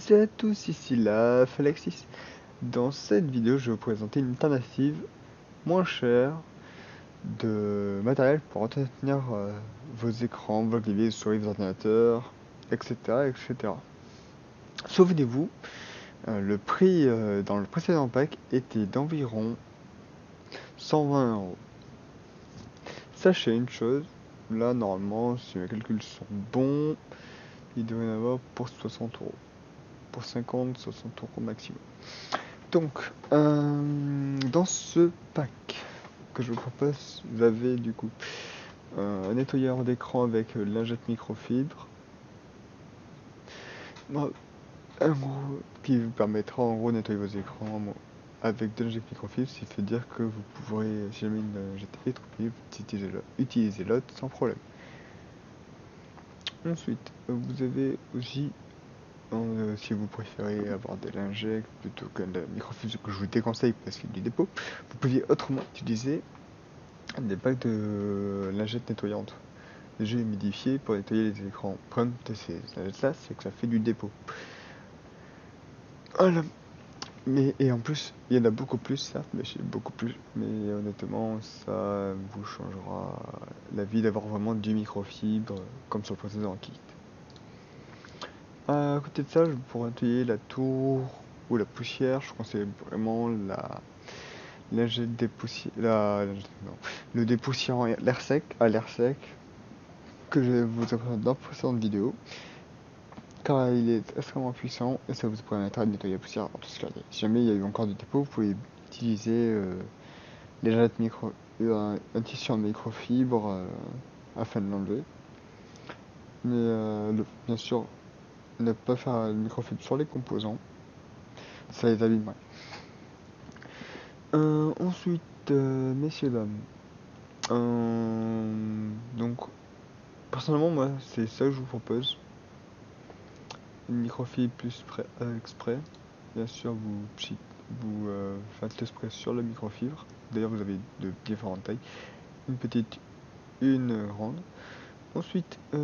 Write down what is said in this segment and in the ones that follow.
Salut à tous, ici la Falexis. Dans cette vidéo, je vais vous présenter une alternative moins chère de matériel pour entretenir vos écrans, vos claviers, vos souris, vos ordinateurs, etc. etc. Souvenez-vous, le prix dans le précédent pack était d'environ 120 €. Sachez une chose, là normalement, si mes calculs sont bons, il devrait y en avoir pour 60 €. Pour 50-60 € maximum. Donc, dans ce pack que je vous propose, vous avez du coup un nettoyeur d'écran avec lingette microfibre, qui vous permettra en gros de nettoyer vos écrans avec de lingette microfibre, ce qui fait dire que vous pourrez, si jamais une lingette est trop fibre, utiliser l'autre sans problème. Ensuite, vous avez aussi, si vous préférez avoir des lingettes plutôt que de la microfibre, ce que je vous déconseille parce qu'il y a du dépôt, vous pouviez autrement utiliser des packs de lingettes nettoyantes déjà humidifiées pour nettoyer les écrans. Le problème de ces lingettes là, c'est que ça fait du dépôt. Voilà. Et en plus, il y en a beaucoup plus, certes, mais beaucoup plus. Mais honnêtement, ça vous changera la vie d'avoir vraiment du microfibre comme sur le précédent kit. À côté de ça, pour nettoyer la tour ou la poussière, je conseille vraiment la lingette le dépoussiérant à l'air sec que je vais vous présenter dans la précédente vidéo, car il est extrêmement puissant et ça vous permettra de nettoyer la poussière en tout ce cas. Si jamais il y a eu encore du dépôt, vous pouvez utiliser un tissu en microfibre afin de l'enlever. Mais bien sûr, ne pas faire le microfibre sur les composants, ça les abîmerait. Ensuite, messieurs, dames, donc personnellement, moi, c'est ça que je vous propose. Une microfibre plus exprès. Bien sûr, vous faites le spray sur la microfibre. D'ailleurs, vous avez de différentes tailles. Une petite, une grande. Ensuite, grosso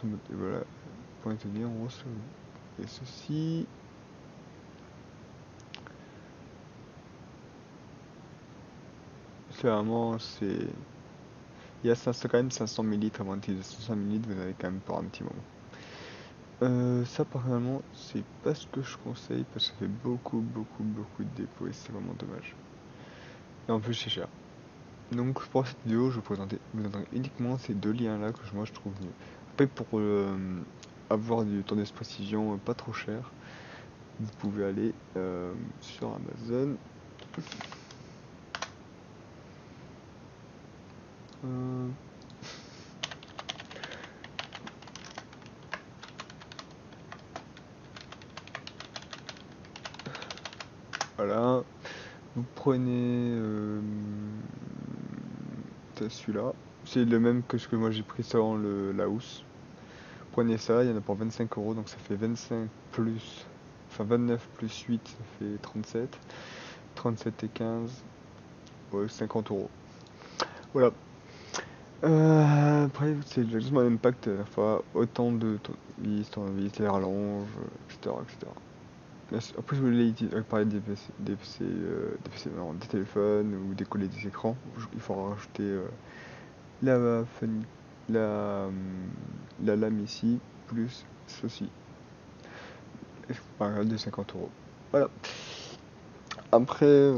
modo, voilà, pour établir en gros, et ceci. Clairement, c'est. Il y a quand même 500 ml avant d'utiliser 500 ml, vous avez quand même pour un petit moment. Ça, personnellement, c'est pas ce que je conseille parce que ça fait beaucoup de dépôts et c'est vraiment dommage. Et en plus, c'est cher. Donc, pour cette vidéo, je vous présenterai uniquement ces deux liens-là que moi je trouve mieux. Après, pour avoir du temps d'exposition pas trop cher, vous pouvez aller sur Amazon. Voilà, vous prenez celui-là, c'est le même que ce que moi j'ai pris ça en la housse. Prenez ça, il y en a pour 25 €, donc ça fait 25 plus, enfin 29 plus 8, ça fait 37. 37 et 15, ouais, 50 €. Voilà. Après, c'est exactement le même pacte, à la fois autant de tournevis, les rallonges, etc. etc. Après, si vous voulez parler des téléphones ou décoller des écrans, il faudra rajouter la, la, euh, la lame ici, plus ceci. Par exemple, de 50 €. Voilà. Après,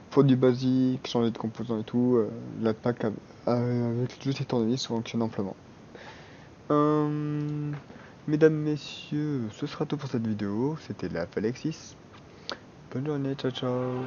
pour du basique, changer de composants et tout, la pack avec tous ces tournevis fonctionne amplement. Mesdames, messieurs, ce sera tout pour cette vidéo. C'était la Falexis. Bonne journée, ciao ciao.